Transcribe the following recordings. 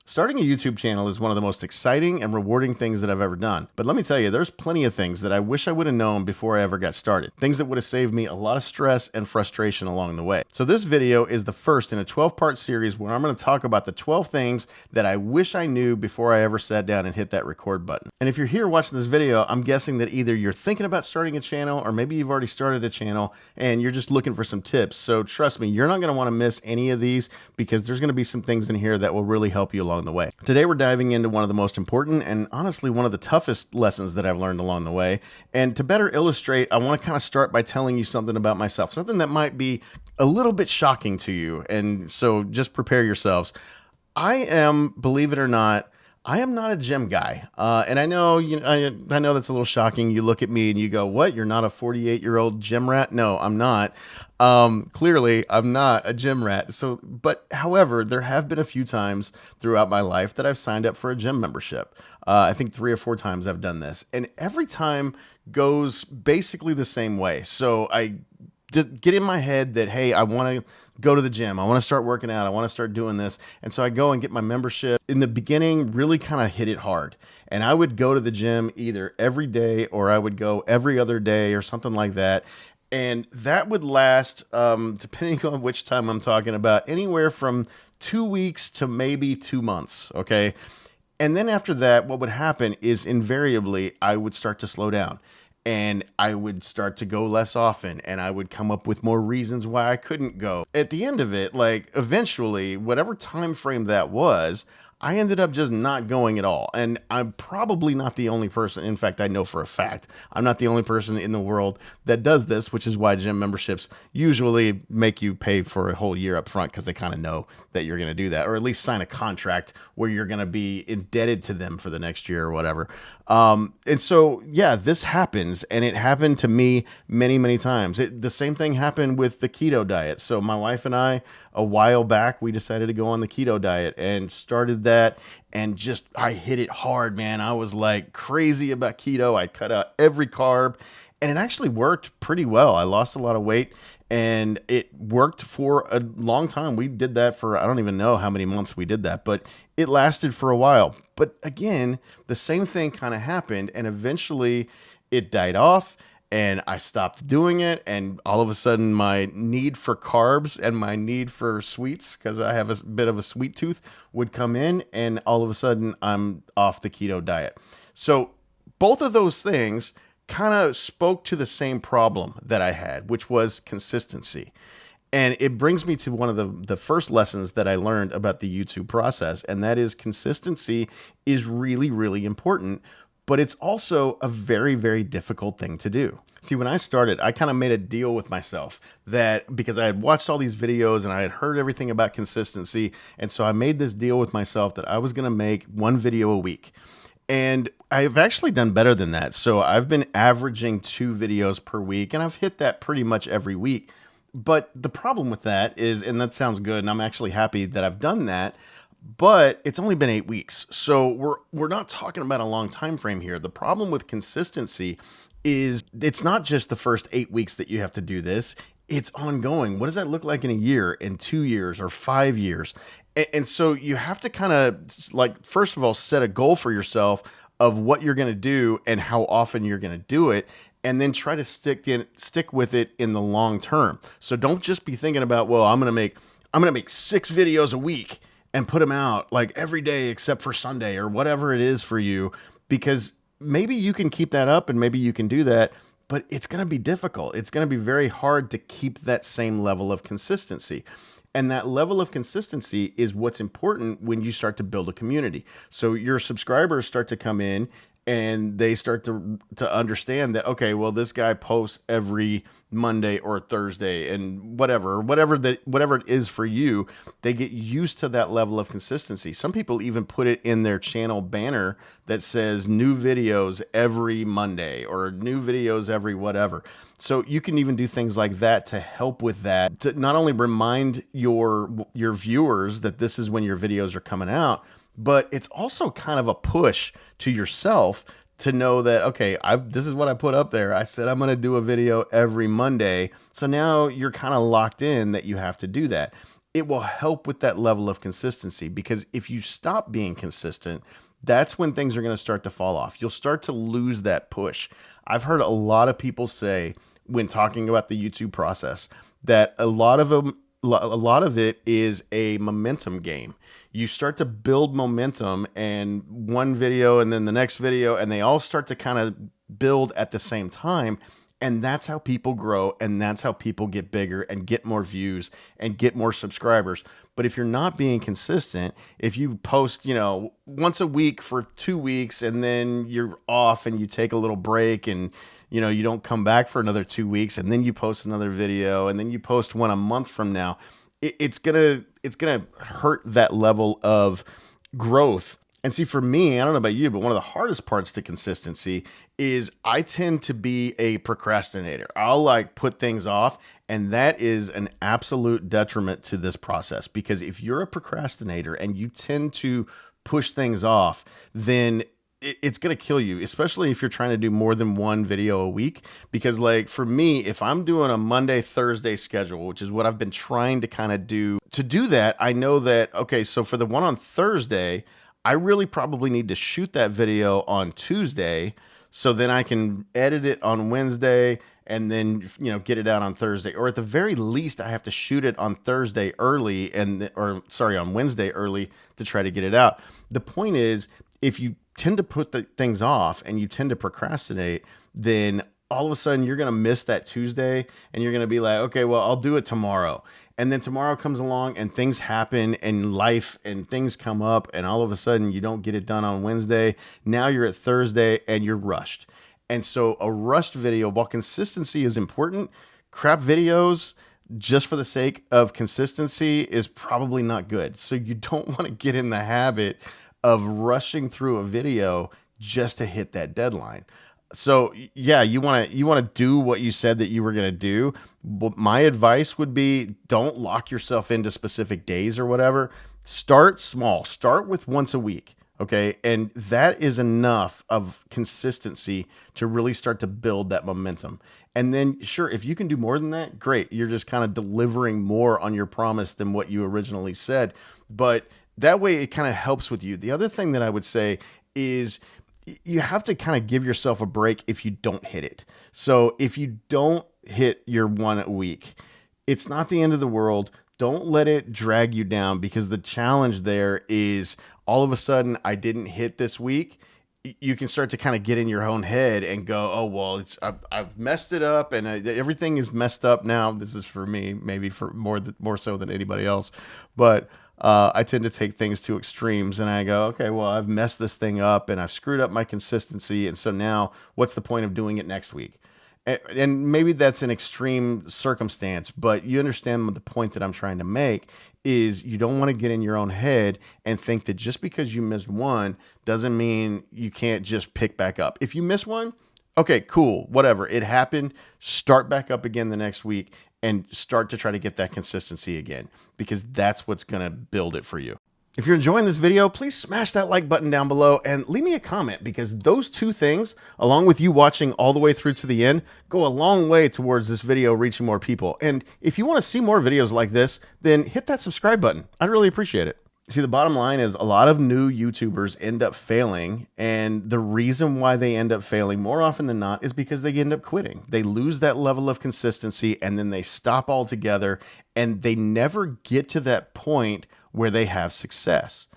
Starting a YouTube channel is one of the most exciting and rewarding things that I've ever done. But let me tell you, there's plenty of things that I wish I would have known before I ever got started. Things that would have saved me a lot of stress and frustration along the way. So this video is the first in a 12-part series where I'm going to talk about the 12 things that I wish I knew before I ever sat down and hit that record button. And if you're here watching this video, I'm guessing that either you're thinking about starting a channel or maybe you've already started a channel and you're just looking for some tips. So trust me, you're not going to want to miss any of these because there's going to be some things in here that will really help you along the way. Today we're diving into one of the most important and honestly one of the toughest lessons that I've learned along the way. And to better illustrate, I want to kind of start by telling you something about myself, something that might be a little bit shocking to you. And so just prepare yourselves. I am, believe it or not, I am not a gym guy. And I know, I know that's a little shocking. You look at me and you go, what? You're not a 48-year-old gym rat? No, I'm not. Clearly I'm not a gym rat. So, but however, there have been a few times throughout my life that I've signed up for a gym membership. I think 3 or 4 times I've done this, and every time goes basically the same way. So I get in my head that, hey, I want to go to the gym. I want to start working out. I want to start doing this. And so I go and get my membership. In the beginning, really kind of hit it hard. And I would go to the gym either every day or I would go every other day or something like that. And that would last, depending on which time I'm talking about, anywhere from 2 weeks to maybe 2 months. Okay. And then after that, what would happen is invariably I would start to slow down. And I would start to go less often, and I would come up with more reasons why I couldn't go. At the end of it, like eventually, whatever time frame that was, I ended up just not going at all. And I'm probably not the only person. In fact, I know for a fact, I'm not the only person in the world that does this, which is why gym memberships usually make you pay for a whole year up front because they kind of know that you're going to do that, or at least sign a contract where you're going to be indebted to them for the next year or whatever. And so, yeah, this happens, and it happened to me many, many times. The same thing happened with the keto diet. So my wife and I, a while back, we decided to go on the keto diet and started that, and just, I hit it hard, man. I was like crazy about keto. I cut out every carb, and it actually worked pretty well. I lost a lot of weight, and it worked for a long time. We did that for, I don't even know how many months we did that, but it lasted for a while. But again, the same thing kind of happened, and eventually it died off and I stopped doing it. And all of a sudden my need for carbs and my need for sweets, because I have a bit of a sweet tooth, would come in, and all of a sudden I'm off the keto diet. So both of those things kind of spoke to the same problem that I had, which was consistency. And it brings me to one of the first lessons that I learned about the YouTube process, and that is consistency is really, really important, but it's also a very, very difficult thing to do. See, when I started, I kind of made a deal with myself that because I had watched all these videos and I had heard everything about consistency, and so I made this deal with myself that I was going to make 1 video a week. And I've actually done better than that. So I've been averaging 2 videos per week, and I've hit that pretty much every week. But the problem with that is, and that sounds good, and I'm actually happy that I've done that, but it's only been 8 weeks. So we're not talking about a long time frame here. The problem with consistency is it's not just the first 8 weeks that you have to do this. It's ongoing. What does that look like in a year, in 2 years, or 5 years? And so you have to kind of, like, first of all, set a goal for yourself of what you're going to do and how often you're going to do it, and then try to stick with it in the long term. So don't just be thinking about, well, I'm going to make 6 videos a week and put them out like every day except for Sunday or whatever it is for you, because maybe you can keep that up and maybe you can do that, but it's going to be difficult. It's going to be very hard to keep that same level of consistency. And that level of consistency is what's important when you start to build a community. So your subscribers start to come in and they start to understand that, okay, well, this guy posts every Monday or Thursday, and whatever it is for you, they get used to that level of consistency. Some people even put it in their channel banner that says new videos every Monday or new videos every whatever. So you can even do things like that to help with that, to not only remind your viewers that this is when your videos are coming out, but it's also kind of a push to yourself to know that, okay, this is what I put up there. I said I'm going to do a video every Monday. So now you're kind of locked in that you have to do that. it will help with that level of consistency, because if you stop being consistent, that's when things are going to start to fall off. You'll start to lose that push. I've heard a lot of people say when talking about the YouTube process that a lot of it is a momentum game. You start to build momentum, and one video and then the next video, and they all start to kind of build at the same time. And that's how people grow, and that's how people get bigger and get more views and get more subscribers. But if you're not being consistent, if you post, once a week for 2 weeks and then you're off and you take a little break and, you don't come back for another 2 weeks, and then you post another video, and then you post one a month from now, it's gonna hurt that level of growth. And see, for me, I don't know about you, but one of the hardest parts to consistency is I tend to be a procrastinator. I'll put things off, and that is an absolute detriment to this process, because if you're a procrastinator and you tend to push things off, then it's going to kill you, especially if you're trying to do more than one video a week. Because for me, if I'm doing a Monday, Thursday schedule, which is what I've been trying to kind of do, to do that, I know that, okay, so for the one on Thursday, I really probably need to shoot that video on Tuesday, so then I can edit it on Wednesday and then, get it out on Thursday. Or at the very least, I have to shoot it on Thursday early on Wednesday early to try to get it out. The point is, if you tend to put the things off and you tend to procrastinate, then all of a sudden you're going to miss that Tuesday, and you're going to be like, okay, well, I'll do it tomorrow. And then tomorrow comes along and things happen and life and things come up, and all of a sudden you don't get it done on Wednesday. Now you're at Thursday and you're rushed. And so a rushed video, while consistency is important, crap videos just for the sake of consistency is probably not good. So you don't want to get in the habit of rushing through a video just to hit that deadline. So yeah, you want to do what you said that you were going to do. But my advice would be, don't lock yourself into specific days or whatever. Start small. Start with once a week. Okay. And that is enough of consistency to really start to build that momentum. And then sure, if you can do more than that, great. You're just kind of delivering more on your promise than what you originally said. But that way it kind of helps with you. The other thing that I would say is, you have to kind of give yourself a break if you don't hit it. So if you don't hit your one a week, it's not the end of the world. Don't let it drag you down, because the challenge there is all of a sudden I didn't hit this week. You can start to kind of get in your own head and go, oh, well, I've messed it up, and everything is messed up now. This is for me, maybe for more so than anybody else. But I tend to take things to extremes, and I go, okay, well, I've messed this thing up and I've screwed up my consistency. And so now what's the point of doing it next week? And maybe that's an extreme circumstance, but you understand the point that I'm trying to make is you don't want to get in your own head and think that just because you missed one doesn't mean you can't just pick back up. If you miss one, okay, cool, whatever. It happened. Start back up again the next week and start to try to get that consistency again, because that's what's going to build it for you. If you're enjoying this video, please smash that like button down below and leave me a comment, because those two things, along with you watching all the way through to the end, go a long way towards this video reaching more people. And if you want to see more videos like this, then hit that subscribe button. I'd really appreciate it. See, the bottom line is a lot of new YouTubers end up failing, and the reason why they end up failing more often than not is because they end up quitting. They lose that level of consistency, and then they stop altogether, and they never get to that point where they have success.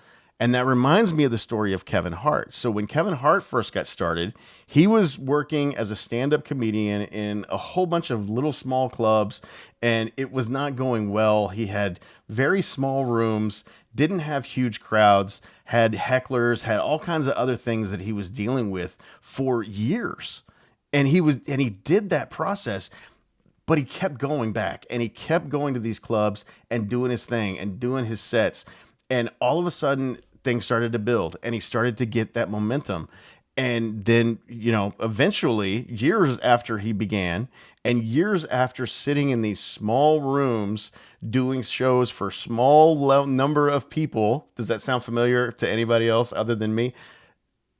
And that reminds me of the story of Kevin Hart. So when Kevin Hart first got started, he was working as a stand-up comedian in a whole bunch of little small clubs, and it was not going well. He had very small rooms, didn't have huge crowds, had hecklers, had all kinds of other things that he was dealing with for years. And he did that process, but he kept going back, and he kept going to these clubs and doing his thing and doing his sets. And all of a sudden things started to build, and he started to get that momentum. And then, eventually, years after he began, and years after sitting in these small rooms doing shows for small number of people, does that sound familiar to anybody else other than me?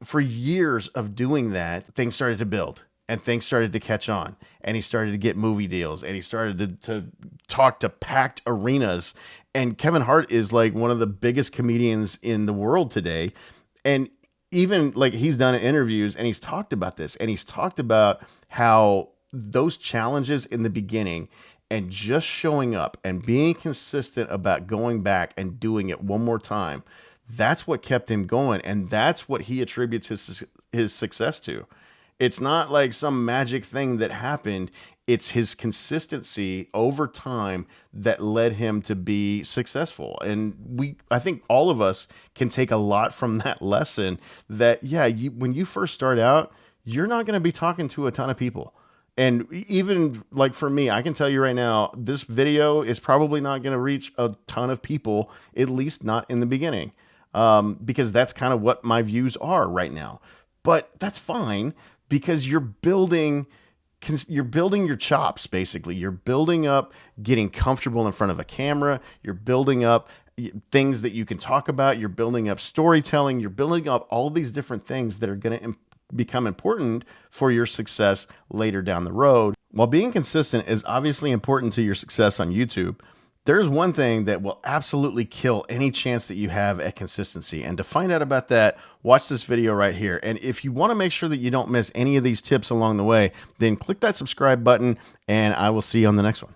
For years of doing that, things started to build, and things started to catch on, and he started to get movie deals, and he started to talk to packed arenas, And Kevin Hart is like one of the biggest comedians in the world today. And even like he's done interviews and he's talked about this, and he's talked about how those challenges in the beginning and just showing up and being consistent about going back and doing it one more time, that's what kept him going. And that's what he attributes his success to. It's not like some magic thing that happened. It's his consistency over time that led him to be successful. And I think all of us can take a lot from that lesson that, yeah, when you first start out, you're not going to be talking to a ton of people. And even like for me, I can tell you right now, this video is probably not going to reach a ton of people, at least not in the beginning, because that's kind of what my views are right now. But that's fine because you're building your chops. Basically, you're building up getting comfortable in front of a camera. You're building up things that you can talk about. You're building up storytelling. You're building up all these different things that are going to become important for your success later down the road. While being consistent is obviously important to your success on YouTube, there's one thing that will absolutely kill any chance that you have at consistency. And to find out about that, watch this video right here. And if you want to make sure that you don't miss any of these tips along the way, then click that subscribe button, and I will see you on the next one.